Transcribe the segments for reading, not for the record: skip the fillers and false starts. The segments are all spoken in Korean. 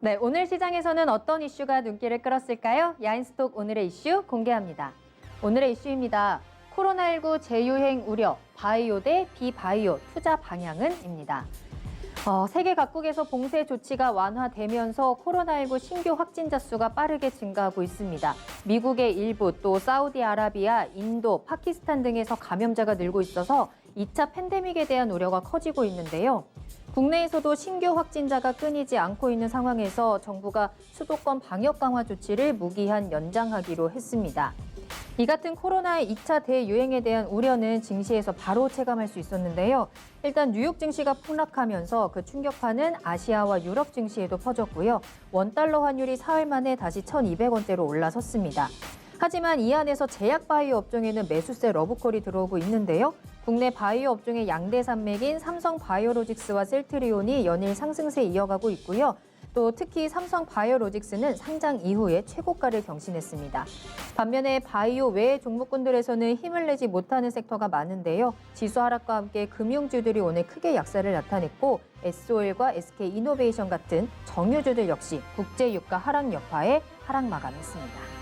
네, 오늘 시장에서는 어떤 이슈가 눈길을 끌었을까요? 야인스톡 오늘의 이슈 공개합니다. 오늘의 이슈입니다. 코로나19 재유행 우려, 바이오 대 비바이오 투자 방향은입니다. 세계 각국에서 봉쇄 조치가 완화되면서 코로나19 신규 확진자 수가 빠르게 증가하고 있습니다. 미국의 일부, 또 사우디아라비아, 인도, 파키스탄 등에서 감염자가 늘고 있어서 2차 팬데믹에 대한 우려가 커지고 있는데요. 국내에서도 신규 확진자가 끊이지 않고 있는 상황에서 정부가 수도권 방역 강화 조치를 무기한 연장하기로 했습니다. 이 같은 코로나의 2차 대유행에 대한 우려는 증시에서 바로 체감할 수 있었는데요. 일단 뉴욕 증시가 폭락하면서 그 충격파는 아시아와 유럽 증시에도 퍼졌고요. 원달러 환율이 사흘 만에 다시 1,200원대로 올라섰습니다. 하지만 이 안에서 제약 바이오 업종에는 매수세 러브콜이 들어오고 있는데요. 국내 바이오 업종의 양대 산맥인 삼성 바이오로직스와 셀트리온이 연일 상승세 이어가고 있고요. 또 특히 삼성 바이오로직스는 상장 이후에 최고가를 경신했습니다. 반면에 바이오 외의 종목군들에서는 힘을 내지 못하는 섹터가 많은데요. 지수 하락과 함께 금융주들이 오늘 크게 약세를 나타냈고 SOL과 SK이노베이션 같은 정유주들 역시 국제유가 하락 여파에 하락 마감했습니다.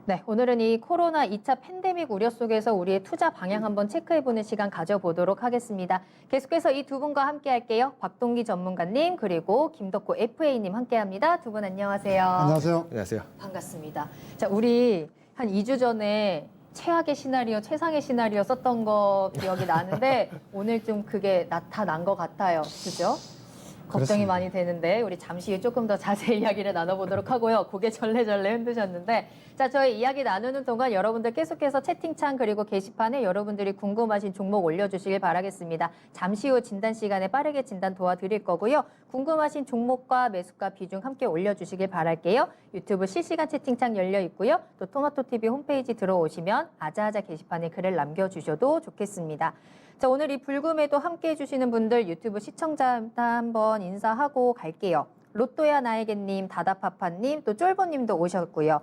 네, 오늘은 이 코로나 2차 팬데믹 우려 속에서 우리의 투자 방향 한번 체크해보는 시간 가져보도록 하겠습니다. 계속해서 이 두 분과 함께 할게요. 박동기 전문가님 그리고 김덕구 FA님 함께합니다. 두 분 안녕하세요. 안녕하세요. 안녕하세요. 반갑습니다. 자, 우리 한 2주 전에 최악의 시나리오, 최상의 시나리오 썼던 거 기억이 나는데 오늘 좀 그게 나타난 것 같아요. 그죠? 걱정이 그렇습니다. 많이 되는데 우리 잠시 후에 조금 더 자세히 이야기를 나눠보도록 하고요. 고개 절레절레 흔드셨는데 자, 저희 이야기 나누는 동안 여러분들 계속해서 채팅창 그리고 게시판에 여러분들이 궁금하신 종목 올려주시길 바라겠습니다. 잠시 후 진단 시간에 빠르게 진단 도와드릴 거고요. 궁금하신 종목과 매수가 비중 함께 올려주시길 바랄게요. 유튜브 실시간 채팅창 열려 있고요. 또 토마토TV 홈페이지 들어오시면 아자아자 게시판에 글을 남겨주셔도 좋겠습니다. 자, 오늘 이 불금에도 함께 해주시는 분들 유튜브 시청자 한번 인사하고 갈게요. 로또야 나에게님, 다다파파님, 또 쫄보님도 오셨고요.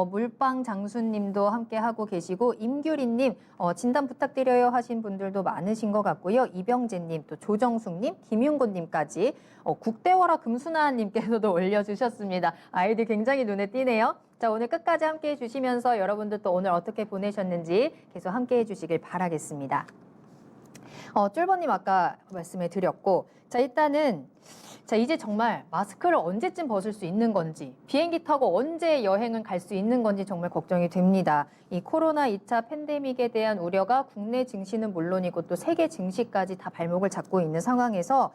물빵 장수님도 함께 하고 계시고 임규리님 진단 부탁드려요 하신 분들도 많으신 것 같고요. 이병재님, 또 조정숙님, 김윤곤님까지 국대월화 금순아님께서도 올려주셨습니다. 아이들 굉장히 눈에 띄네요. 자, 오늘 끝까지 함께 해주시면서 여러분들 또 오늘 어떻게 보내셨는지 계속 함께 해주시길 바라겠습니다. 쫄보님 아까 말씀해 드렸고, 자, 일단은, 자, 이제 정말 마스크를 언제쯤 벗을 수 있는 건지, 비행기 타고 언제 여행은 갈 수 있는 건지 정말 걱정이 됩니다. 이 코로나 2차 팬데믹에 대한 우려가 국내 증시는 물론이고 또 세계 증시까지 다 발목을 잡고 있는 상황에서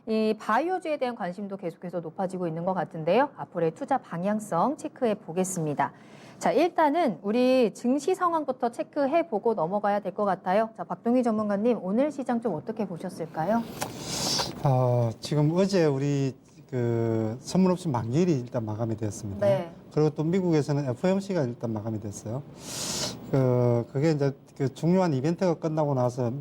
이 바이오주에 대한 관심도 계속해서 높아지고 있는 것 같은데요. 앞으로의 투자 방향성 체크해 보겠습니다. 자, 일단은 우리 증시 상황부터 체크해 보고 넘어가야 될 것 같아요. 자, 박동희 전문가님, 오늘 시장 좀 어떻게 보셨을까요? 지금 어제 우리 선물옵션 만기일이 일단 마감이 되었습니다. 네. 그리고 또 미국에서는 FOMC가 일단 마감이 됐어요. 그게 이제 중요한 이벤트가 끝나고 나서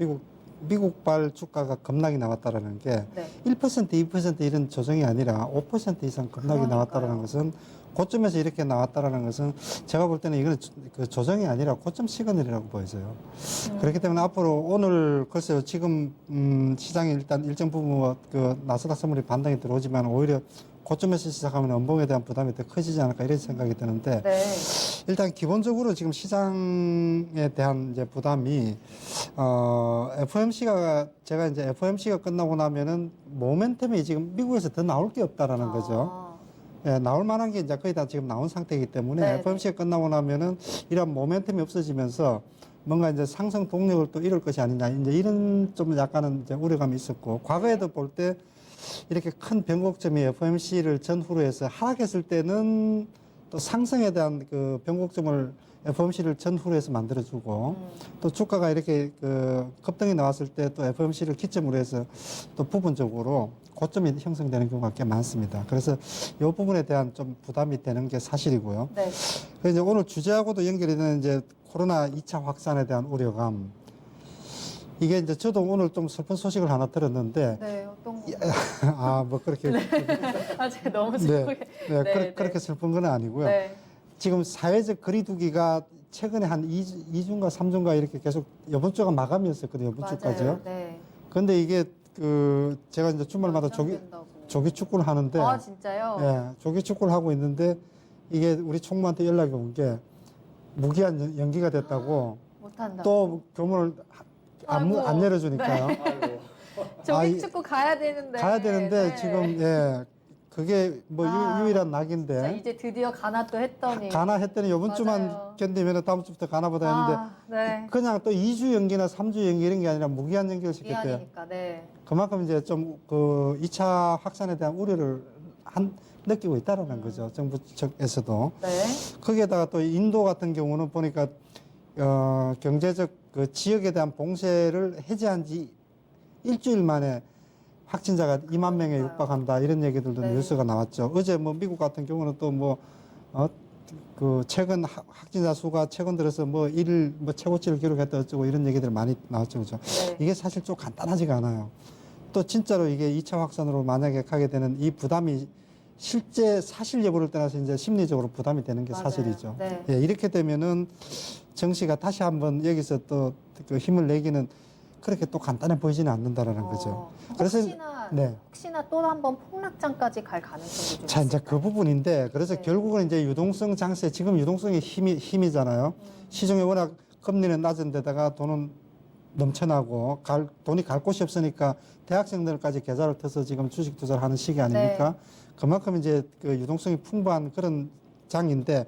미국발 주가가 급락이 나왔다라는 게 네. 1%, 2% 이런 조정이 아니라 5% 이상 급락이 나왔다라는 것은 고점에서 이렇게 나왔다라는 것은 제가 볼 때는 이거는 조정이 아니라 고점 시그널이라고 보여져요. 그렇기 때문에 앞으로 오늘 글쎄요 지금 시장이 일단 일정 부분 나스닥 선물이 반등이 들어오지만 오히려 고점에서 시작하면 연봉에 대한 부담이 더 커지지 않을까 이런 생각이 드는데 네. 일단 기본적으로 지금 시장에 대한 이제 부담이 제가 이제 FOMC가 끝나고 나면은 모멘텀이 지금 미국에서 더 나올 게 없다라는 거죠. 예, 나올 만한 게 이제 거의 다 지금 나온 상태이기 때문에 네. FOMC가 끝나고 나면은 이런 모멘텀이 없어지면서 뭔가 이제 상승 동력을 또 잃을 것이 아니냐 이제 이런 좀 약간은 이제 우려감이 있었고 과거에도 볼 때 이렇게 큰 변곡점이 FOMC를 전후로 해서 하락했을 때는 또 상승에 대한 변곡점을 FOMC를 전후로 해서 만들어주고 또 주가가 이렇게 급등이 나왔을 때 또 FOMC를 기점으로 해서 또 부분적으로 고점이 형성되는 경우가 꽤 많습니다. 그래서 이 부분에 대한 좀 부담이 되는 게 사실이고요. 네. 그래서 이제 오늘 주제하고도 연결이 되는 이제 코로나 2차 확산에 대한 우려감. 이게 이제 저도 오늘 좀 슬픈 소식을 하나 들었는데. 네, 어떤 거? 뭐 그렇게. 제가 너무 슬프게. 그렇게 슬픈 건 아니고요. 네. 지금 사회적 거리두기가 최근에 한 2주인가 3주인가 이렇게 계속 이번 주가 마감이었었거든요. 이번 주까지요. 네. 근데 이게 제가 이제 주말마다 조기 축구를 하는데, 아, 진짜요? 예, 조기 축구를 하고 있는데 이게 우리 총무한테 연락이 온 게 무기한 연기가 됐다고 못한다. 또 교문을 아이고. 안 열어주니까요. 조기 축구 가야 되는데. 가야 되는데 네. 지금 예 그게 뭐 유일한 진짜 낙인데 이제 드디어 가나 또 했더니. 가나 했더니 이번 주만 맞아요. 견디면 다음 주부터 가나보다 했는데 네. 그냥 또 2주 연기나 3주 연기 이런 게 아니라 무기한 연기를 시켰대요. 미안이니까, 네. 그만큼 이제 좀 2차 확산에 대한 우려를 느끼고 있다라는 거죠. 정부 측에서도. 네. 거기에다가 또 인도 같은 경우는 보니까 경제적 그 지역에 대한 봉쇄를 해제한 지 일주일 만에 확진자가 2만 명에 그러니까요. 육박한다 이런 얘기들도 네. 뉴스가 나왔죠. 어제 뭐 미국 같은 경우는 또 최근 확진자 수가 최근 들어서 일일 최고치를 기록했다 어쩌고 이런 얘기들 많이 나왔죠. 그죠. 네. 이게 사실 좀 간단하지가 않아요. 또 진짜로 이게 2차 확산으로 만약에 가게 되는 이 부담이 실제 사실 여부를 떠나서 이제 심리적으로 부담이 되는 게 맞아요. 사실이죠. 네. 예, 이렇게 되면은 정시가 다시 한번 여기서 또 그 힘을 내기는 그렇게 또 간단해 보이지는 않는다라는 거죠. 그래서 혹시나 또 한 번 폭락장까지 갈 가능성도 좀 자, 이제 있을까요? 그 부분인데 그래서 네. 결국은 이제 유동성 장세 지금 유동성이 힘이잖아요. 시중에 워낙 금리는 낮은 데다가 돈은 넘쳐나고 돈이 갈 곳이 없으니까 대학생들까지 계좌를 터서 지금 주식 투자를 하는 시기 아닙니까? 그만큼 이제 그 유동성이 풍부한 그런 장인데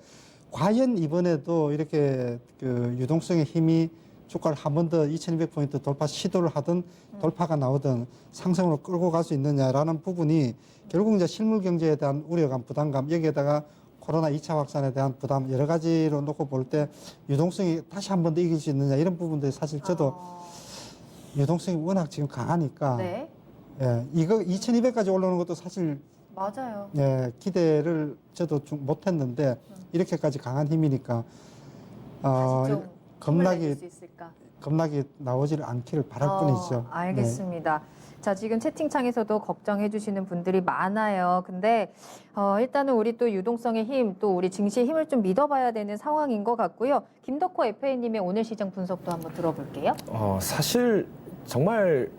과연 이번에도 이렇게 그 유동성의 힘이 주가를 한 번 더 2200포인트 돌파 시도를 하든 돌파가 나오든 상승으로 끌고 갈 수 있느냐라는 부분이 결국 이제 실물 경제에 대한 우려감, 부담감 여기에다가 코로나 2차 확산에 대한 부담 여러 가지로 놓고 볼 때 유동성이 다시 한 번 더 이길 수 있느냐 이런 부분들이 사실 저도 유동성이 워낙 지금 강하니까 네. 예, 이거 2200까지 올라오는 것도 사실 맞아요. 예, 기대를 저도 좀 못했는데 이렇게까지 강한 힘이니까 다시 좀 겁나게 힘을 낼수 있을까? 겁나게 나오지를 않기를 바랄 뿐이죠. 알겠습니다. 자, 지금 채팅창에서도 걱정해 주시는 분들이 많아요. 근데 일단은 우리 또 유동성의 힘, 또 우리 증시의 힘을 좀 믿어봐야 되는 상황인 것 같고요. 김덕호 FA님의 오늘 시장 분석도 한번 들어볼게요. 사실 정말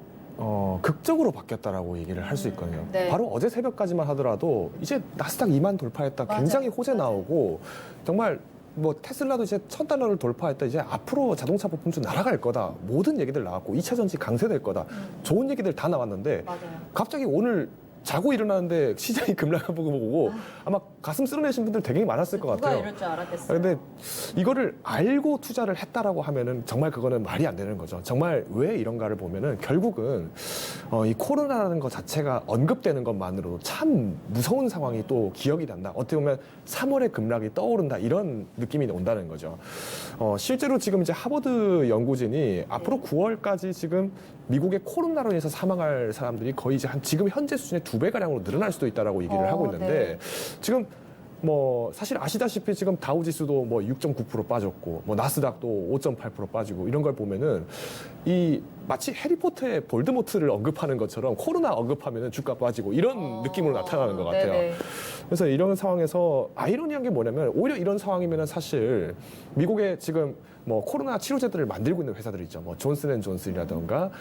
극적으로 바뀌었다라고 얘기를 할 수 있거든요. 네. 바로 어제 새벽까지만 하더라도 이제 나스닥 2만 돌파했다. 맞아요. 굉장히 호재 맞아요. 나오고 정말 뭐 테슬라도 이제 1000달러를 돌파했다. 이제 앞으로 자동차 부품주 날아갈 거다. 모든 얘기들 나왔고 2차 전지 강세될 거다. 좋은 얘기들 다 나왔는데 맞아요. 갑자기 오늘 자고 일어나는데 시장이 급락을 보고 아마 가슴 쓸어내신 분들 되게 많았을 것 누가 같아요. 이럴 줄 알았겠어요. 근데 이거를 알고 투자를 했다라고 하면은 정말 그거는 말이 안 되는 거죠. 정말 왜 이런가를 보면은 결국은 이 코로나라는 것 자체가 언급되는 것만으로도 참 무서운 상황이 또 기억이 난다. 어떻게 보면 3월의 급락이 떠오른다 이런 느낌이 온다는 거죠. 실제로 지금 이제 하버드 연구진이 앞으로 9월까지 지금 미국의 코로나로 인해서 사망할 사람들이 거의 이제 지금 현재 수준의 2배 가량으로 늘어날 수도 있다라고 얘기를 하고 있는데 네. 지금 사실 아시다시피 지금 다우 지수도 6.9% 빠졌고 나스닥도 5.8% 빠지고 이런 걸 보면은 마치 해리포터의 볼드모트를 언급하는 것처럼 코로나 언급하면은 주가 빠지고 이런 느낌으로 나타나는 것 같아요. 네네. 그래서 이런 상황에서 아이러니한 게 뭐냐면 오히려 이런 상황이면은 사실 미국의 지금 코로나 치료제들을 만들고 있는 회사들 있죠. 존슨앤존슨이라든가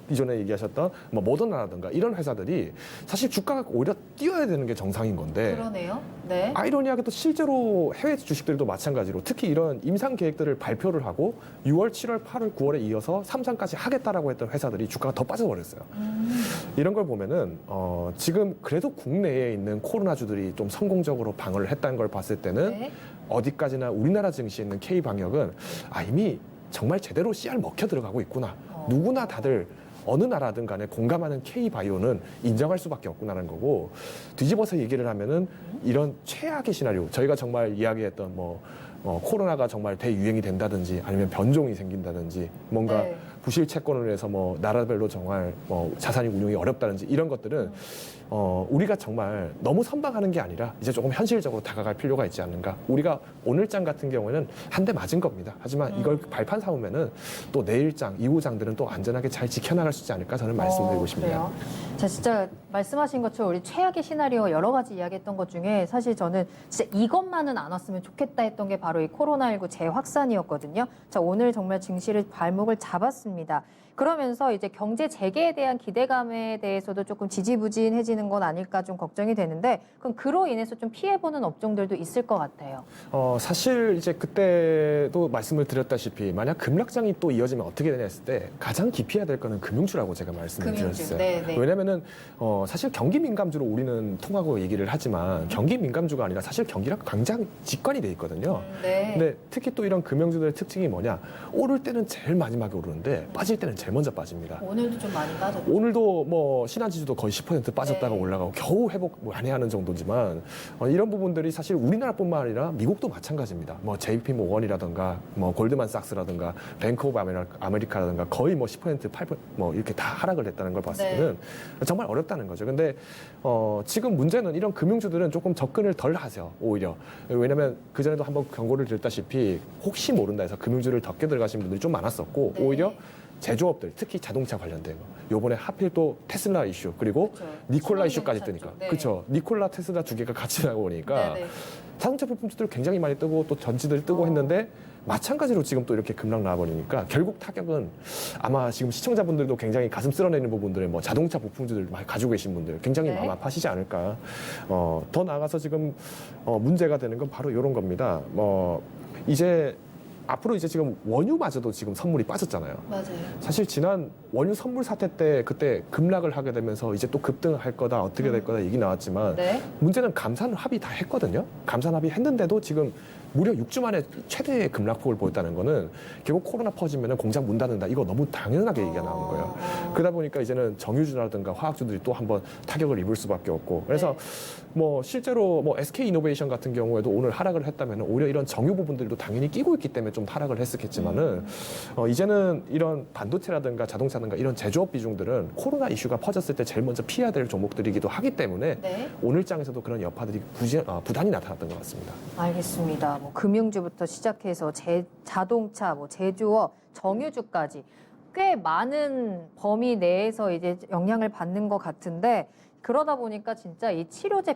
이전에 얘기하셨던 모더나라든가 이런 회사들이 사실 주가가 오히려 뛰어야 되는 게 정상인 건데 그러네요. 네. 아이러니하게도 실제로 해외 주식들도 마찬가지로 특히 이런 임상 계획들을 발표를 하고 6월, 7월, 8월, 9월에 이어서 3상까지 하겠다라고 했던 회사들이 주가가 더 빠져버렸어요. 이런 걸 보면은 지금 그래도 국내에 있는 코로나주들이 좀 성공적으로 방어를 했다는 걸 봤을 때는 네. 어디까지나 우리나라 증시에 있는 K방역은 이미 정말 제대로 씨알 먹혀 들어가고 있구나. 누구나 다들 어느 나라든 간에 공감하는 K바이오는 인정할 수밖에 없구나라는 거고 뒤집어서 얘기를 하면은 이런 최악의 시나리오 저희가 정말 이야기했던 코로나가 정말 대유행이 된다든지 아니면 변종이 생긴다든지 뭔가 네. 부실 채권을 해서 나라별로 정말 자산이 운용이 어렵다든지 이런 것들은 우리가 정말 너무 선방하는 게 아니라 이제 조금 현실적으로 다가갈 필요가 있지 않는가. 우리가 오늘장 같은 경우에는 한 대 맞은 겁니다. 하지만 이걸 발판 삼으면은 또 내일장, 이후장들은 또 안전하게 잘 지켜나갈 수 있지 않을까 저는 말씀드리고 싶네요. 그래요? 자, 진짜 말씀하신 것처럼 우리 최악의 시나리오 여러 가지 이야기했던 것 중에 사실 저는 진짜 이것만은 안 왔으면 좋겠다 했던 게 바로 이 코로나19 재확산이었거든요. 자, 오늘 정말 증시를 발목을 잡았습니다. 하겠습니다. 그러면서 이제 경제 재개에 대한 기대감에 대해서도 조금 지지부진해지는 건 아닐까 좀 걱정이 되는데 그럼 그로 인해서 좀 피해보는 업종들도 있을 것 같아요. 사실 이제 그때도 말씀을 드렸다시피 만약 급락장이 또 이어지면 어떻게 되냐 했을 때 가장 기피해야 될 거는 금융주라고 제가 말씀을 드렸어요. 네. 왜냐면은 사실 경기 민감주로 우리는 통하고 얘기를 하지만 경기 민감주가 아니라 사실 경기랑 굉장히 직관이 돼 있거든요. 네. 근데 특히 또 이런 금융주들의 특징이 뭐냐? 오를 때는 제일 마지막에 오르는데 빠질 때는 제일 먼저 빠집니다. 오늘도 좀 많이 빠졌죠. 오늘도 뭐 신한지주도 거의 10% 빠졌다가 네. 올라가고 겨우 회복 만회하는 정도지만 이런 부분들이 사실 우리나라뿐만 아니라 미국도 마찬가지입니다. 뭐 JP 모건이라든가 뭐 골드만삭스라든가 뱅크 오브 아메리카라든가 거의 뭐 10% 8% 뭐 이렇게 다 하락을 했다는 걸 봤을 네. 때는 정말 어렵다는 거죠. 근데 지금 문제는 이런 금융주들은 조금 접근을 덜 하세요. 오히려 왜냐하면 그 전에도 한번 경고를 드렸다시피 혹시 모른다 해서 금융주를 덮게 들어가신 분들이 좀 많았었고 네. 오히려 제조업들, 특히 자동차 관련된 거. 요번에 하필 또 테슬라 이슈, 그리고 그렇죠. 니콜라 이슈까지 신호등 뜨니까. 괜찮죠. 네. 그렇죠. 니콜라, 테슬라 두 개가 같이 나고 오니까 네네. 자동차 부품들 굉장히 많이 뜨고 또 전지들 뜨고 했는데 마찬가지로 지금 또 이렇게 급락 나와버리니까 결국 타격은 아마 지금 시청자분들도 굉장히 가슴 쓸어내는 부분들에 뭐 자동차 부품주들 많이 가지고 계신 분들 굉장히 네. 마음 아파하시지 않을까. 더 나아가서 지금 문제가 되는 건 바로 이런 겁니다. 이제 앞으로 이제 지금 원유마저도 지금 선물이 빠졌잖아요. 맞아요. 사실 지난 원유 선물 사태 때 그때 급락을 하게 되면서 이제 또 급등할 거다 어떻게 될 거다 얘기 나왔지만 네. 문제는 감산 합의 다 했거든요. 감산 합의 했는데도 지금 무려 6주 만에 최대의 급락폭을 보였다는 거는 결국 코로나 퍼지면 공장 문 닫는다. 이거 너무 당연하게 얘기가 나오는 거예요. 그러다 보니까 이제는 정유주라든가 화학주들이 또 한번 타격을 입을 수밖에 없고. 그래서 네. 뭐 실제로 뭐 SK 이노베이션 같은 경우에도 오늘 하락을 했다면 오히려 이런 정유 부분들도 당연히 끼고 있기 때문에 좀 하락을 했었겠지만은 이제는 이런 반도체라든가 자동차라든가 이런 제조업 비중들은 코로나 이슈가 퍼졌을 때 제일 먼저 피해야 될 종목들이기도 하기 때문에 네. 오늘 장에서도 그런 여파들이 부단히 나타났던 것 같습니다. 알겠습니다. 뭐 금융주부터 시작해서 자동차, 뭐 제조업, 정유주까지 꽤 많은 범위 내에서 이제 영향을 받는 것 같은데 그러다 보니까 진짜 이 치료제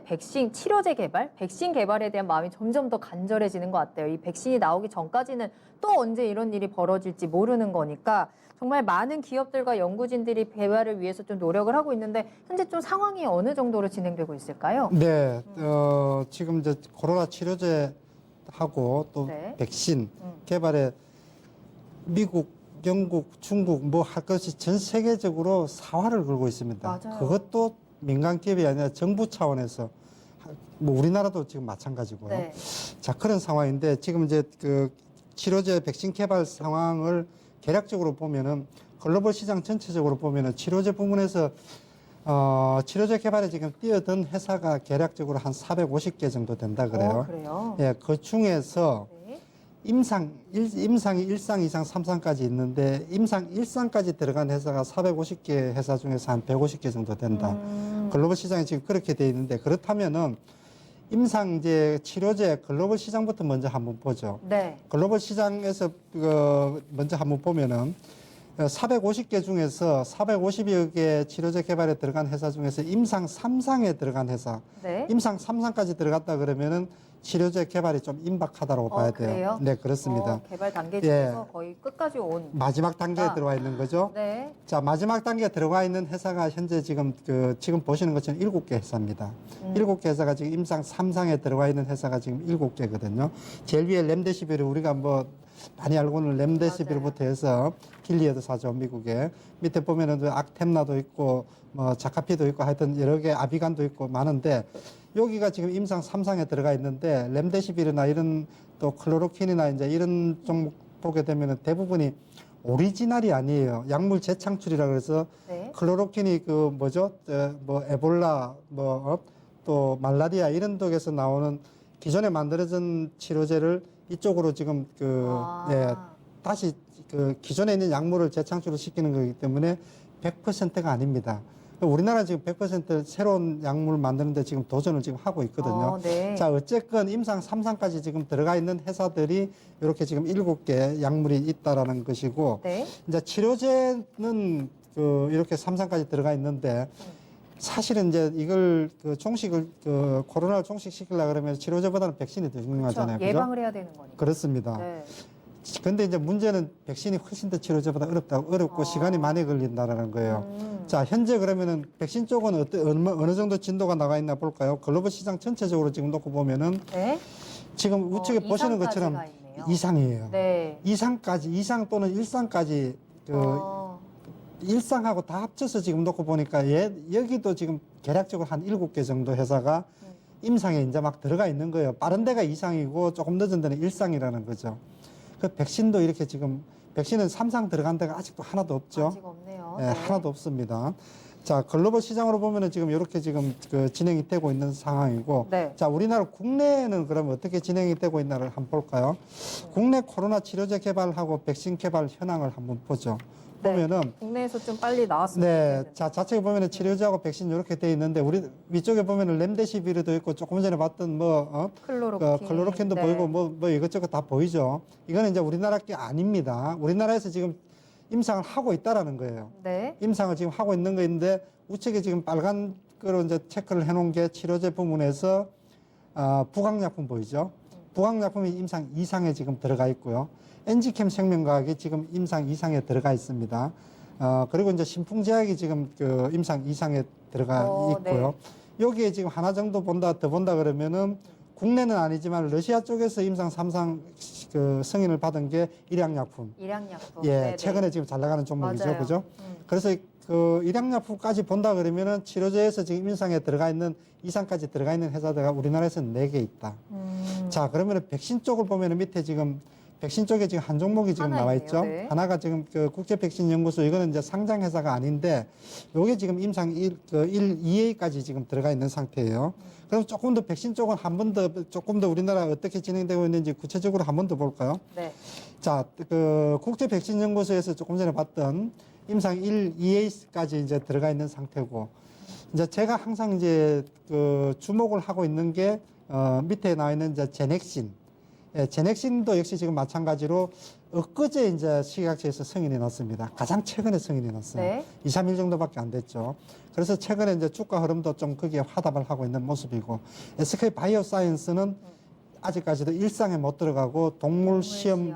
개발, 백신 개발에 대한 마음이 점점 더 간절해지는 것 같아요. 이 백신이 나오기 전까지는 또 언제 이런 일이 벌어질지 모르는 거니까 정말 많은 기업들과 연구진들이 개발을 위해서 좀 노력을 하고 있는데 현재 좀 상황이 어느 정도로 진행되고 있을까요? 네, 지금 이제 코로나 치료제하고 또 네. 백신 개발에 미국, 영국, 중국 뭐 할 것이 전 세계적으로 사활을 걸고 있습니다. 맞아요. 그것도 민간 기업이 아니라 정부 차원에서 뭐 우리나라도 지금 마찬가지고요. 네. 자, 그런 상황인데 지금 이제 그 치료제 백신 개발 상황을 개략적으로 보면은 글로벌 시장 전체적으로 보면은 치료제 부문에서 치료제 개발에 지금 뛰어든 회사가 개략적으로 한 450개 정도 된다 그래요. 그래요? 예, 그 중에서 네. 임상이 1상, 2상, 3상까지 있는데 임상 1상까지 들어간 회사가 450개 회사 중에서 한 150개 정도 된다. 글로벌 시장이 지금 그렇게 돼 있는데 그렇다면은 임상제 치료제 글로벌 시장부터 먼저 한번 보죠. 네. 글로벌 시장에서 먼저 한번 보면은 450개 중에서 450여 개 치료제 개발에 들어간 회사 중에서 임상 3상에 들어간 회사, 네. 임상 3상까지 들어갔다 그러면은 치료제 개발이 좀 임박하다고 봐야 돼요. 그래요? 네, 그렇습니다. 개발 단계 예. 중에서 거의 끝까지 온. 마지막 단계에 아. 들어와 있는 거죠. 네. 자, 마지막 단계에 들어가 있는 회사가 현재 지금 지금 보시는 것처럼 7개 회사입니다. 7개 회사가 지금 임상 3상에 들어가 있는 회사가 지금 7개거든요. 제일 위에 렘데시비를 우리가 뭐 많이 알고는 렘데시비르부터 해서 길리에도 사죠, 미국에. 밑에 보면은 악템나도 있고 뭐 자카피도 있고 하여튼 여러 개 아비간도 있고 많은데 여기가 지금 임상 3상에 들어가 있는데 렘데시비르나 이런 또 클로로킨이나 이제 이런 종목 보게 되면은 대부분이 오리지널이 아니에요. 약물 재창출이라 그래서 네. 클로로킨이 그 뭐죠? 뭐 에볼라 또 말라리아 이런 쪽에서 나오는 기존에 만들어진 치료제를 이쪽으로 지금 예, 다시 그 기존에 있는 약물을 재창출을 시키는 거기 때문에 100%가 아닙니다. 우리나라 지금 100% 새로운 약물을 만드는데 지금 도전을 지금 하고 있거든요. 네. 자, 어쨌건 임상 3상까지 지금 들어가 있는 회사들이 이렇게 지금 7개 약물이 있다라는 것이고, 네. 이제 치료제는 이렇게 3상까지 들어가 있는데, 사실은 이제 이걸 코로나를 종식시키려고 그러면 치료제보다는 백신이 더 중요하잖아요. 그렇죠. 예방을 해야 되는 거니까. 그렇습니다. 네. 근데 이제 문제는 백신이 훨씬 더 치료제보다 어렵고 시간이 많이 걸린다라는 거예요. 자, 현재 그러면은 백신 쪽은 어느 정도 진도가 나가 있나 볼까요? 글로벌 시장 전체적으로 지금 놓고 보면은 네. 지금 우측에 보시는 것처럼 이상까지가 있네요. 이상이에요. 네. 이상 또는 일상까지 일상하고 다 합쳐서 지금 놓고 보니까 여기도 지금 대략적으로 한 7개 정도 회사가 임상에 이제 막 들어가 있는 거예요. 빠른 데가 이상이고 조금 늦은 데는 일상이라는 거죠. 그 백신도 이렇게 지금 백신은 3상 들어간 데가 아직도 하나도 없죠. 아직 없네요. 네, 하나도 없습니다. 자, 글로벌 시장으로 보면은 지금 이렇게 지금 진행이 되고 있는 상황이고, 네. 자, 우리나라 국내에는 그러면 어떻게 진행이 되고 있나를 한번 볼까요? 국내 코로나 치료제 개발하고 백신 개발 현황을 한번 보죠. 네. 보면은 국내에서 좀 빨리 나왔으면 네, 좋겠는데. 자, 좌측에 보면은 치료제하고 백신 이렇게 돼 있는데 우리 위쪽에 보면은 렘데시비르도 있고 조금 전에 봤던 클로로킨도 네. 보이고 뭐 이것저것 다 보이죠. 이거는 이제 우리나라 게 아닙니다. 우리나라에서 지금 임상을 하고 있다라는 거예요. 네. 임상을 지금 하고 있는 거인데 우측에 지금 빨간 거로 이제 체크를 해놓은 게 치료제 부문에서 부강약품 보이죠? 부강약품이 임상 2상에 지금 들어가 있고요. 엔지캠 생명과학이 지금 임상 2상에 들어가 있습니다. 그리고 이제 신풍제약이 지금 임상 2상에 들어가 있고요. 네. 여기에 지금 하나 정도 더 본다 그러면은 국내는 아니지만 러시아 쪽에서 임상 3상 승인을 받은 게 일양약품. 일양약품. 예, 네네. 최근에 지금 잘 나가는 종목이죠. 맞아요. 그죠? 그래서 일양약품까지 본다 그러면은 치료제에서 지금 임상에 들어가 있는 이상까지 들어가 있는 회사가 우리나라에서는 4개 있다. 자, 그러면은 백신 쪽을 보면은 밑에 지금 백신 쪽에 지금 한 종목이 지금 하나 나와 있네요. 있죠. 네. 하나가 지금 국제백신연구소, 이거는 이제 상장 회사가 아닌데, 요게 지금 임상 2A까지 지금 들어가 있는 상태예요. 그럼 조금 더 백신 쪽은 조금 더 우리나라 어떻게 진행되고 있는지 구체적으로 한 번 더 볼까요? 네. 자, 국제백신연구소에서 조금 전에 봤던 임상 2A까지 이제 들어가 있는 상태고, 이제 제가 항상 이제 주목을 하고 있는 게, 밑에 나와 있는 이제 제넥신. 예, 제넥신도 역시 지금 마찬가지로 엊그제 이제 식약처에서 승인이 났습니다. 가장 최근에 승인이 났어요. 네. 2, 3일 정도밖에 안 됐죠. 그래서 최근에 이제 주가 흐름도 좀 거기에 화답을 하고 있는 모습이고, SK 바이오사이언스는 아직까지도 일상에 못 들어가고 동물 시험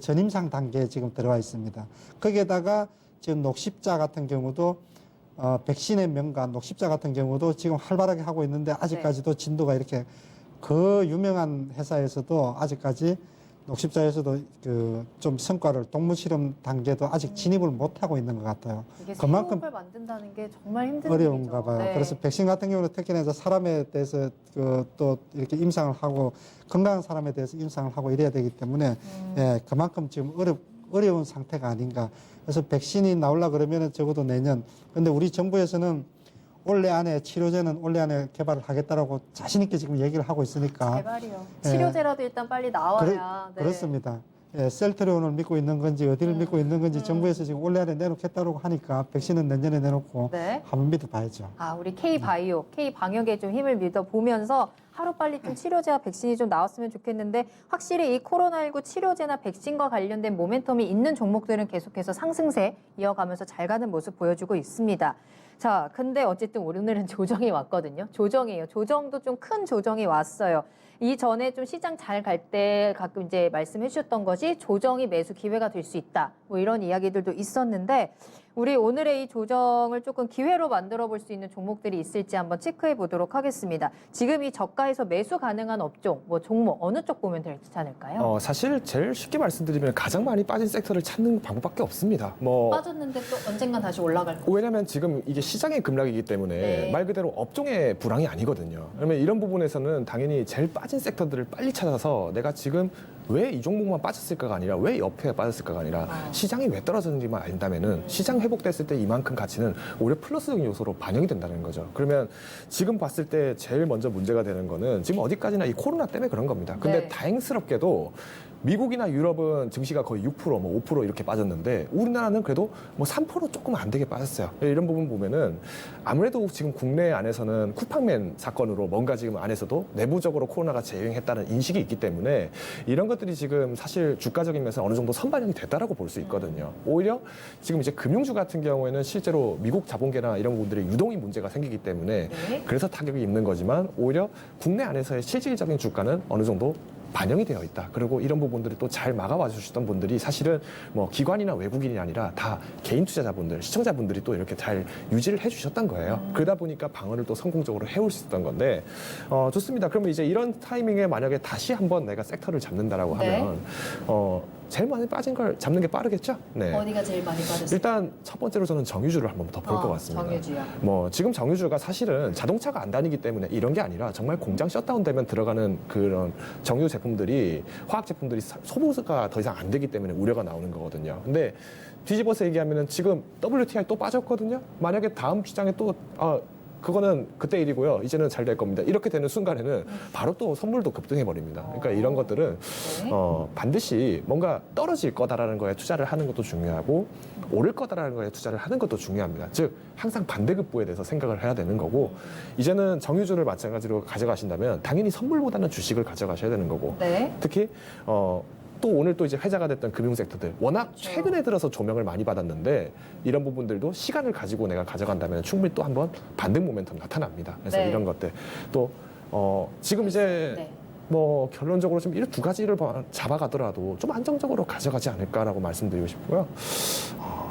전임상 단계에 지금 들어와 있습니다. 거기에다가 지금 녹십자 같은 경우도 백신의 명가 녹십자 같은 경우도 지금 활발하게 하고 있는데 아직까지도 진도가 이렇게 그 유명한 회사에서도 아직까지 녹십자에서도 좀 성과를 동물 실험 단계도 아직 진입을 못 하고 있는 것 같아요. 이게 그만큼 새로운 걸 만든다는 게 정말 힘든 어려운가 일이죠. 봐요. 네. 그래서 백신 같은 경우는 특히나 이제 사람에 대해서 또 이렇게 임상을 하고 건강한 사람에 대해서 임상을 하고 이래야 되기 때문에 예, 그만큼 지금 어려운 상태가 아닌가. 그래서 백신이 나오려 그러면은 적어도 내년. 근데 우리 정부에서는 올해 안에 치료제는 올해 안에 개발을 하겠다라고 자신 있게 지금 얘기를 하고 있으니까. 제발이요. 예. 치료제라도 일단 빨리 나와야. 네. 그렇습니다. 예, 셀트리온을 믿고 있는 건지 어디를 믿고 있는 건지 정부에서 지금 올해 안에 내놓겠다고 하니까 백신은 내년에 내놓고 네. 한번 믿어봐야죠. 우리 K바이오, K방역에 좀 힘을 믿어보면서 하루빨리 좀 치료제와 백신이 좀 나왔으면 좋겠는데 확실히 이 코로나19 치료제나 백신과 관련된 모멘텀이 있는 종목들은 계속해서 상승세 이어가면서 잘 가는 모습 보여주고 있습니다. 자, 근데 어쨌든 오늘은 조정이 왔거든요. 조정이에요. 조정도 좀 큰 조정이 왔어요. 이전에 좀 시장 잘 갈 때 가끔 이제 말씀해 주셨던 것이 조정이 매수 기회가 될 수 있다. 뭐 이런 이야기들도 있었는데 우리 오늘의 이 조정을 조금 기회로 만들어 볼 수 있는 종목들이 있을지 한번 체크해 보도록 하겠습니다. 지금 이 저가에서 매수 가능한 업종, 뭐 종목 어느 쪽 보면 괜찮을까요? 사실 제일 쉽게 말씀드리면 가장 많이 빠진 섹터를 찾는 방법밖에 없습니다. 빠졌는데 또 언젠간 다시 올라갈 거. 왜냐하면 지금 이게 시장의 급락이기 때문에 네. 말 그대로 업종의 불황이 아니거든요. 그러면 이런 부분에서는 당연히 제일 빠진 섹터들을 빨리 찾아서 내가 지금 왜 이 종목만 빠졌을까가 아니라 왜 옆에 빠졌을까가 아니라 시장이 왜 떨어졌는지만 안다면은 시장 회복됐을 때 이만큼 가치는 오히려 플러스적인 요소로 반영이 된다는 거죠. 그러면 지금 봤을 때 제일 먼저 문제가 되는 거는 지금 어디까지나 이 코로나 때문에 그런 겁니다. 근데 네. 다행스럽게도 미국이나 유럽은 증시가 거의 6%, 뭐 5% 이렇게 빠졌는데 우리나라는 그래도 뭐 3% 조금 안 되게 빠졌어요. 이런 부분 보면은 아무래도 지금 국내 안에서는 쿠팡맨 사건으로 뭔가 지금 안에서도 내부적으로 코로나가 재유행했다는 인식이 있기 때문에 이런 것들이 지금 사실 주가적인 면에서 어느 정도 선반영이 됐다라고 볼 수 있거든요. 오히려 지금 이제 금융주 같은 경우에는 실제로 미국 자본계나 이런 부분들이 유동이 문제가 생기기 때문에 네. 그래서 타격이 있는 거지만 오히려 국내 안에서의 실질적인 주가는 어느 정도 반영이 되어 있다. 그리고 이런 부분들을 또 잘 막아와 주셨던 분들이 사실은 뭐 기관이나 외국인이 아니라 다 개인 투자자분들, 시청자분들이 또 이렇게 잘 유지를 해주셨던 거예요. 그러다 보니까 방어를 또 성공적으로 해올 수 있었던 건데 좋습니다. 그러면 이제 이런 타이밍에 만약에 다시 한번 내가 섹터를 잡는다라고 네. 하면 제일 많이 빠진 걸 잡는 게 빠르겠죠? 네. 어디가 제일 많이 빠졌어요? 일단 첫 번째로 저는 정유주를 한번 더 볼 것 같습니다. 정유주요. 뭐 지금 정유주가 사실은 자동차가 안 다니기 때문에 이런 게 아니라 정말 공장 셧다운 되면 들어가는 그런 정유 제품들이 화학 제품들이 소모가 더 이상 안 되기 때문에 우려가 나오는 거거든요. 근데 뒤집어서 얘기하면은 지금 WTI 또 빠졌거든요. 만약에 다음 시장에 또 그거는 그때 일이고요. 이제는 잘 될 겁니다. 이렇게 되는 순간에는 바로 또 선물도 급등해 버립니다. 그러니까 이런 것들은 네. 반드시 뭔가 떨어질 거다라는 거에 투자를 하는 것도 중요하고 오를 거다라는 거에 투자를 하는 것도 중요합니다. 즉 항상 반대급부에 대해서 생각을 해야 되는 거고 이제는 정유주를 마찬가지로 가져가신다면 당연히 선물보다는 주식을 가져가셔야 되는 거고 네. 특히 또 오늘 또 이제 회자가 됐던 금융 섹터들 워낙 최근에 들어서 조명을 많이 받았는데 이런 부분들도 시간을 가지고 내가 가져간다면 충분히 또 한번 반등 모멘텀 나타납니다. 그래서 네. 이런 것들 또 지금 이제 네. 뭐 결론적으로 좀 이 두 가지를 잡아가더라도 좀 안정적으로 가져가지 않을까라고 말씀드리고 싶고요.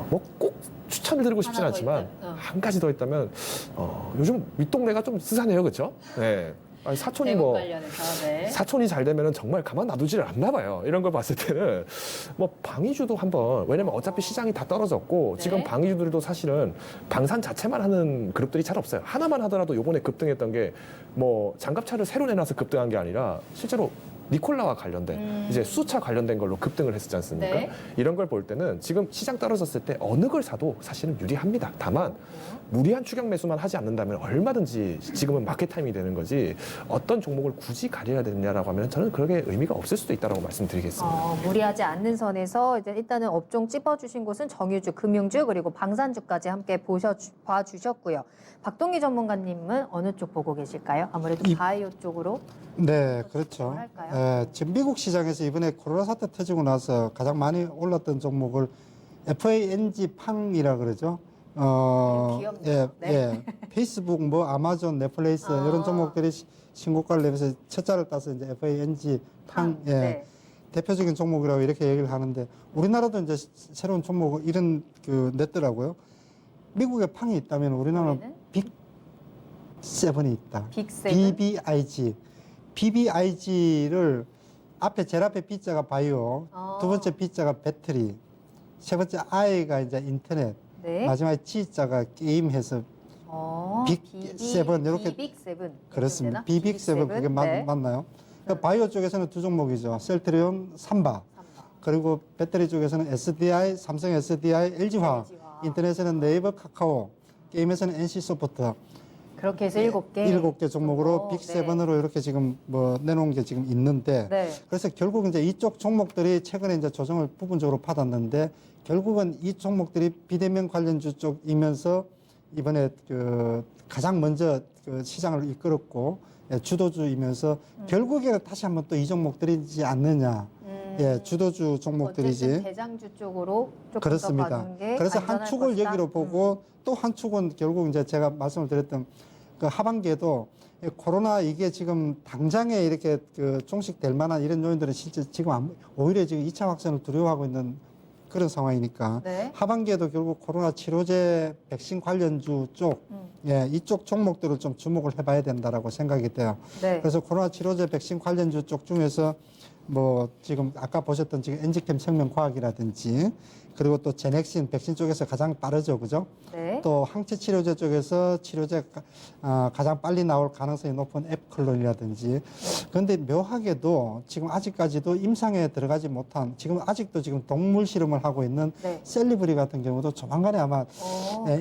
뭐 꼭 추천을 드리고 싶진 하나 더 않지만 있다. 한 가지 더 있다면 요즘 윗동네가 좀 스산해요, 그렇죠? 네. 아니, 사촌이 대북 뭐 관련해서 네. 사촌이 잘 되면은 정말 가만 놔두지를 않나 봐요. 이런 걸 봤을 때는 뭐 방위주도 한번 왜냐면 어차피 시장이 다 떨어졌고 네. 지금 방위주들도 사실은 방산 자체만 하는 그룹들이 잘 없어요. 하나만 하더라도 요번에 급등했던 게 뭐 장갑차를 새로 내놔서 급등한 게 아니라 실제로 니콜라와 관련된 이제 수차 관련된 걸로 급등을 했었지 않습니까? 네. 이런 걸 볼 때는 지금 시장 떨어졌을 때 어느 걸 사도 사실은 유리합니다. 다만 무리한 추격 매수만 하지 않는다면 얼마든지 지금은 마켓 타임이 되는 거지 어떤 종목을 굳이 가려야 되느냐라고 하면 저는 그렇게 의미가 없을 수도 있다고 말씀드리겠습니다. 무리하지 않는 선에서 이제 일단은 업종 찝어주신 곳은 정유주, 금융주 그리고 방산주까지 함께 봐주셨고요. 박동희 전문가님은 어느 쪽 보고 계실까요? 아무래도 바이오 쪽으로. 네, 그렇죠. 할까요? 지금 미국 시장에서 이번에 코로나 사태 터지고 나서 가장 많이 올랐던 종목을 FANG 팡이라 그러죠. 귀엽네요. 예, 네. 예. 페이스북, 뭐 아마존, 넷플릭스 이런 종목들이 신고가를 내면서 첫자를 따서 이제 FANG 팡, 예. 네. 대표적인 종목이라고 이렇게 얘기를 하는데 우리나라도 이제 새로운 종목 이런 냈더라고요. 미국에 팡이 있다면 우리나라는 빅7이 있다. 빅7? BBIG. BBIG를 제일 앞에 B자가 바이오, 두 번째 B자가 배터리, 세 번째 I가 이제 인터넷, 네. 마지막에 G자가 게임해서 빅7 이렇게 빅7 그렇습니다. BBIG7 그게 네. 맞나요? 그러니까 바이오 쪽에서는 두 종목이죠. 셀트리온, 삼바. 그리고 배터리 쪽에서는 SDI, 삼성 SDI, LG화학. 인터넷에는 네이버, 카카오. 게임에서는 NC소프트. 그렇게 해서 7개. 7개 종목으로 빅7으로 이렇게 지금 뭐 내놓은 게 지금 있는데 네. 그래서 결국 이제 이쪽 종목들이 최근에 이제 조정을 부분적으로 받았는데 결국은 이 종목들이 비대면 관련주 쪽이면서 이번에 가장 먼저 시장을 이끌었고 주도주이면서 결국에는 다시 한번 또 이 종목들이지 않느냐. 예, 주도주 종목들이지. 어쨌든 대장주 쪽으로 조금 그렇습니다. 더 봐주는 게 그래서 안전할 한 축을 것이다. 여기로 보고 또 한 축은 결국 이제 제가 말씀을 드렸던 그 하반기에도 코로나 이게 지금 당장에 이렇게 종식될 만한 이런 요인들은 실제 지금 오히려 지금 2차 확산을 두려워하고 있는 그런 상황이니까 네. 하반기에도 결국 코로나 치료제 백신 관련주 쪽 예, 이쪽 종목들을 좀 주목을 해봐야 된다라고 생각이 돼요. 네. 그래서 코로나 치료제 백신 관련주 쪽 중에서 뭐 지금 아까 보셨던 지금 엔지캠 생명과학이라든지 그리고 또 제넥신 백신 쪽에서 가장 빠르죠, 그죠? 네. 또 항체 치료제 쪽에서 치료제 가장 빨리 나올 가능성이 높은 앱클론이라든지. 그런데 묘하게도 지금 아직까지도 임상에 들어가지 못한 지금 아직도 지금 동물 실험을 하고 있는 네. 셀리브리 같은 경우도 조만간에 아마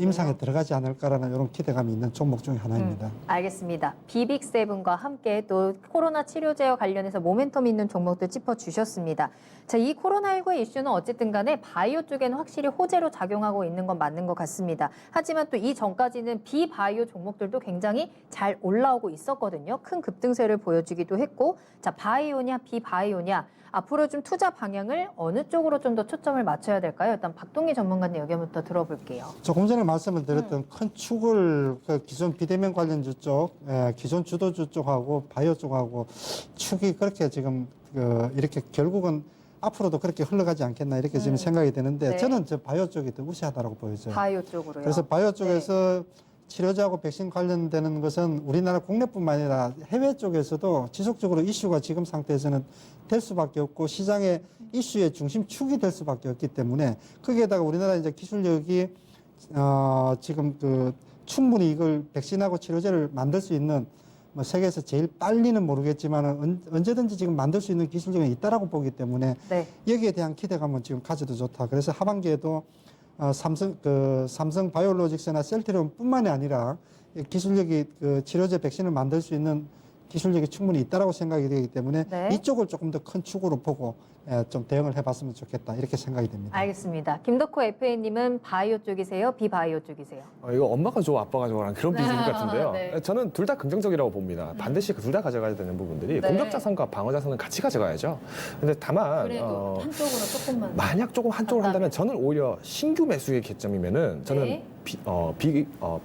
임상에 그래요? 들어가지 않을까라는 이런 기대감이 있는 종목 중에 하나입니다. 알겠습니다. 비빅7과 함께 또 코로나 치료제와 관련해서 모멘텀 있는 종목들 짚어주셨습니다. 자, 이 코로나19의 이슈는 어쨌든 간에 바이오 쪽에는 확실히 호재로 작용하고 있는 건 맞는 것 같습니다. 하지만 또 이 전까지는 비바이오 종목들도 굉장히 잘 올라오고 있었거든요. 큰 급등세를 보여주기도 했고, 자, 바이오냐 비바이오냐 앞으로 좀 투자 방향을 어느 쪽으로 좀 더 초점을 맞춰야 될까요? 일단 박동희 전문가님 의견부터 들어볼게요. 조금 전에 말씀을 드렸던 큰 축을 기존 비대면 관련주 쪽, 기존 주도주 쪽하고 바이오 쪽하고 축이 그렇게 지금 이렇게 결국은 앞으로도 그렇게 흘러가지 않겠나 이렇게 지금 생각이 되는데 네. 저는 저 바이오 쪽이 더 우세하다고 보여져요. 바이오 쪽으로요. 그래서 바이오 쪽에서 네. 치료제하고 백신 관련되는 것은 우리나라 국내뿐만 아니라 해외 쪽에서도 지속적으로 이슈가 지금 상태에서는 될 수밖에 없고 시장의 이슈의 중심축이 될 수밖에 없기 때문에 거기에다가 우리나라 이제 기술력이 지금 충분히 이걸 백신하고 치료제를 만들 수 있는 뭐 세계에서 제일 빨리는 모르겠지만 언제든지 지금 만들 수 있는 기술력이 있다라고 보기 때문에 네. 여기에 대한 기대감은 지금 가져도 좋다. 그래서 하반기에도 삼성 바이오로직스나 셀트리온뿐만이 아니라 기술력이 치료제 백신을 만들 수 있는 기술력이 충분히 있다라고 생각이 되기 때문에 네. 이쪽을 조금 더 큰 축으로 보고 좀 대응을 해봤으면 좋겠다 이렇게 생각이 됩니다. 알겠습니다. 김덕호 FA님은 바이오 쪽이세요? 비바이오 쪽이세요? 이거 엄마가 좋아, 아빠가 좋아라는 그런 비즈니스 같은데요. 네. 저는 둘 다 긍정적이라고 봅니다. 반드시 둘 다 가져가야 되는 부분들이 네. 공격 자산과 방어 자산은 같이 가져가야죠. 근데 다만 한쪽으로 조금만. 만약 조금 한쪽으로 한다면 저는 오히려 신규 매수의 개점이면은 저는 네.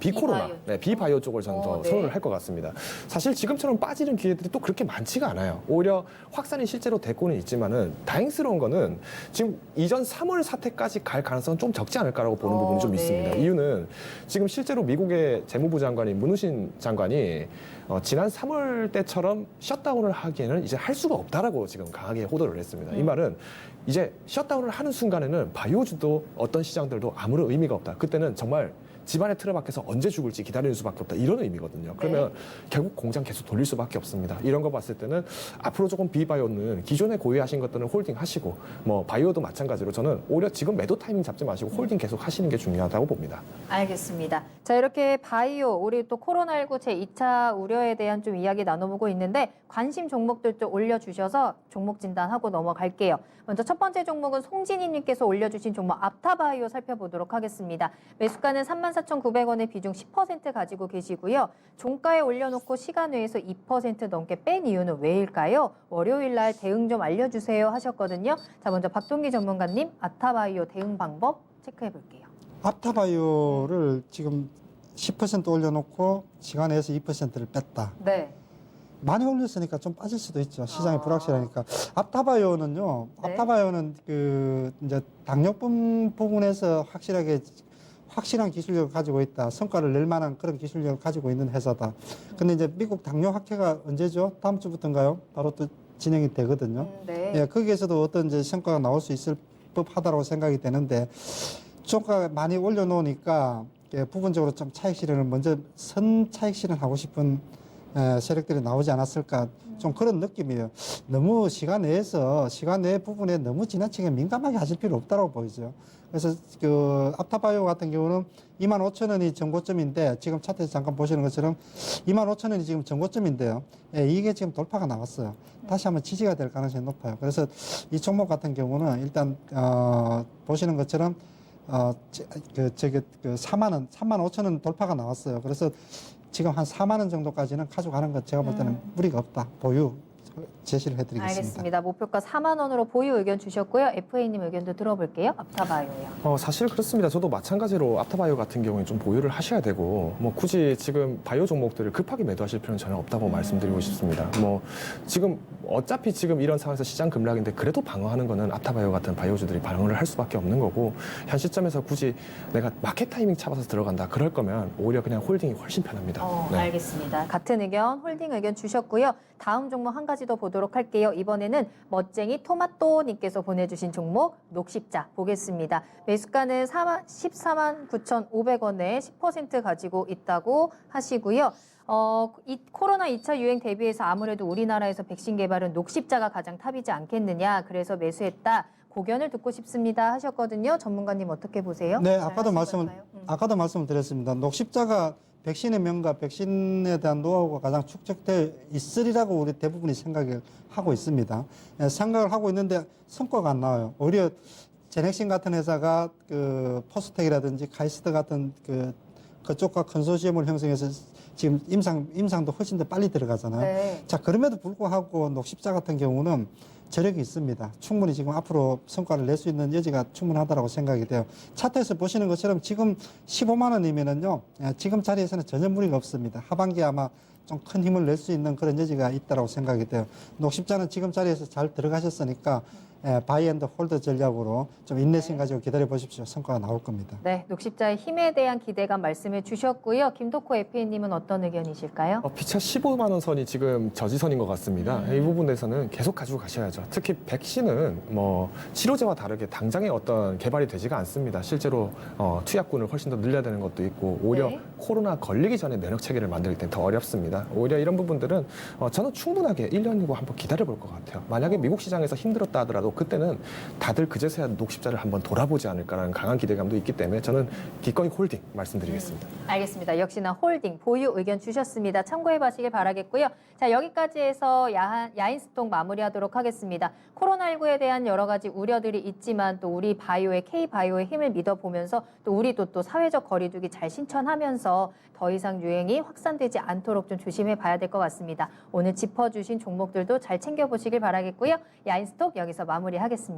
비코로나, 비바이오. 비바이오 쪽을 저는 더 네. 선호를 할 것 같습니다. 사실 지금처럼 빠지는 기회들이 또 그렇게 많지가 않아요. 오히려 확산이 실제로 됐고는 있지만은 다행스러운 거는 지금 이전 3월 사태까지 갈 가능성은 좀 적지 않을까라고 보는 부분이 좀 네. 있습니다. 이유는 지금 실제로 미국의 재무부 장관인 문우신 장관이 지난 3월 때처럼 셧다운을 하기에는 이제 할 수가 없다라고 지금 강하게 호도를 했습니다. 이 말은 이제 셧다운을 하는 순간에는 바이오주도 어떤 시장들도 아무런 의미가 없다. 그때는 정말 집안의 틀에 박혀서 언제 죽을지 기다리는 수밖에 없다. 이런 의미거든요. 그러면 결국 공장 계속 돌릴 수밖에 없습니다. 이런 거 봤을 때는 앞으로 조금 비바이오는 기존에 고유하신 것들은 홀딩 하시고 뭐 바이오도 마찬가지로 저는 오히려 지금 매도 타이밍 잡지 마시고 홀딩 계속 하시는 게 중요하다고 봅니다. 알겠습니다. 자, 이렇게 바이오, 우리 또 코로나19 제2차 우려에 대한 좀 이야기 나눠보고 있는데 관심 종목들 좀 올려주셔서 종목 진단하고 넘어갈게요. 먼저 첫 번째 종목은 송진희님께서 올려주신 종목 앞타바이오 살펴보도록 하겠습니다. 매수가는 34,900원에 비중 10% 가지고 계시고요. 종가에 올려놓고 시간 외에서 2% 넘게 뺀 이유는 왜일까요? 월요일 날 대응 좀 알려주세요 하셨거든요. 자, 먼저 박동기 전문가님, 앞타바이오 대응 방법 체크해볼게요. 앞타바이오를 지금 10% 올려놓고 시간 내에서 2%를 뺐다. 네. 많이 올렸으니까 좀 빠질 수도 있죠. 시장이 불확실하니까. 앞타바이오는요. 네. 앞타바이오는 이제 당뇨분 부분에서 확실한 기술력을 가지고 있다. 성과를 낼 만한 그런 기술력을 가지고 있는 회사다. 근데 이제 미국 당뇨학회가 언제죠? 다음 주부터인가요? 바로 또 진행이 되거든요. 네. 예, 거기에서도 어떤 이제 성과가 나올 수 있을 법하다고 생각이 되는데 종가가 많이 올려놓으니까 부분적으로 좀 차익 실현을 먼저 선 차익 실현하고 싶은 세력들이 나오지 않았을까 좀 그런 느낌이에요. 너무 시간 내 부분에 너무 지나치게 민감하게 하실 필요 없다고 보이죠. 그래서 앞타바이오 같은 경우는 25,000원이 정고점인데 지금 차트에서 잠깐 보시는 것처럼 25,000원이 지금 정고점인데요. 이게 지금 돌파가 나왔어요. 다시 한번 지지가 될 가능성이 높아요. 그래서 이 종목 같은 경우는 일단 보시는 것처럼 4만 원, 35,000원 돌파가 나왔어요. 그래서 지금 한 4만 원 정도까지는 가져가는 것 제가 볼 때는 무리가 없다. 보유 제시를 해드리겠습니다. 알겠습니다. 목표가 4만 원으로 보유 의견 주셨고요. FA님 의견도 들어볼게요. 앞타바이오요. 사실 그렇습니다. 저도 마찬가지로 앞타바이오 같은 경우에 좀 보유를 하셔야 되고 뭐 굳이 지금 바이오 종목들을 급하게 매도하실 필요는 전혀 없다고 말씀드리고 싶습니다. 뭐 지금 어차피 지금 이런 상황에서 시장 급락인데 그래도 방어하는 거는 앞타바이오 같은 바이오주들이 방어를 할 수밖에 없는 거고 현 시점에서 굳이 내가 마켓 타이밍 잡아서 들어간다 그럴 거면 오히려 그냥 홀딩이 훨씬 편합니다. 네. 알겠습니다. 같은 의견, 홀딩 의견 주셨고요. 다음 종목 한 가지 더 보도록 할게요. 이번에는 멋쟁이 토마토님께서 보내주신 종목 녹십자 보겠습니다. 매수가는 14만 9,500원에 10% 가지고 있다고 하시고요. 이 코로나 2차 유행 대비해서 아무래도 우리나라에서 백신 개발은 녹십자가 가장 탑이지 않겠느냐. 그래서 매수했다. 고견을 듣고 싶습니다 하셨거든요. 전문가님 어떻게 보세요? 네, 잘 아까도 말씀을 드렸습니다. 녹십자가 백신의 명가, 백신에 대한 노하우가 가장 축적되어 있으리라고 우리 대부분이 생각을 하고 있습니다. 생각을 하고 있는데 성과가 안 나와요. 오히려 제넥신 같은 회사가 포스텍이라든지 카이스트 같은 그쪽과 컨소시엄을 형성해서 지금 임상도 훨씬 더 빨리 들어가잖아요. 네. 자, 그럼에도 불구하고 녹십자 같은 경우는 저력이 있습니다. 충분히 지금 앞으로 성과를 낼 수 있는 여지가 충분하다고 생각이 돼요. 차트에서 보시는 것처럼 지금 15만 원이면은요, 지금 자리에서는 전혀 무리가 없습니다. 하반기에 아마 좀 큰 힘을 낼 수 있는 그런 여지가 있다고 생각이 돼요. 녹십자는 지금 자리에서 잘 들어가셨으니까 바이 앤드 홀드 전략으로 좀 인내심 가지고 기다려 보십시오. 성과가 나올 겁니다. 네, 녹십자의 힘에 대한 기대감 말씀해 주셨고요. 김덕호 FA님은 어떤 의견이실까요? 피차 15만 원 선이 지금 저지선인 것 같습니다. 이 부분에서는 계속 가지고 가셔야죠. 특히 백신은 뭐 치료제와 다르게 당장에 어떤 개발이 되지가 않습니다. 실제로 투약군을 훨씬 더 늘려야 되는 것도 있고 오히려 네. 코로나 걸리기 전에 면역 체계를 만들 때 더 어렵습니다. 오히려 이런 부분들은 저는 충분하게 1년이고 한번 기다려 볼 것 같아요. 만약에 미국 시장에서 힘들었다 하더라도 그때는 다들 그제서야 녹십자를 한번 돌아보지 않을까라는 강한 기대감도 있기 때문에 저는 기꺼이 홀딩 말씀드리겠습니다. 알겠습니다. 역시나 홀딩 보유 의견 주셨습니다. 참고해 보시길 바라겠고요. 자, 여기까지 해서 야인스톡 마무리하도록 하겠습니다. 코로나19에 대한 여러 가지 우려들이 있지만 또 우리 바이오의 K바이오의 힘을 믿어보면서 또 우리도 또 사회적 거리두기 잘 실천하면서 더 이상 유행이 확산되지 않도록 좀 조심해 봐야 될 것 같습니다. 오늘 짚어주신 종목들도 잘 챙겨보시길 바라겠고요. 야인스톡 여기서 마무리하겠습니다.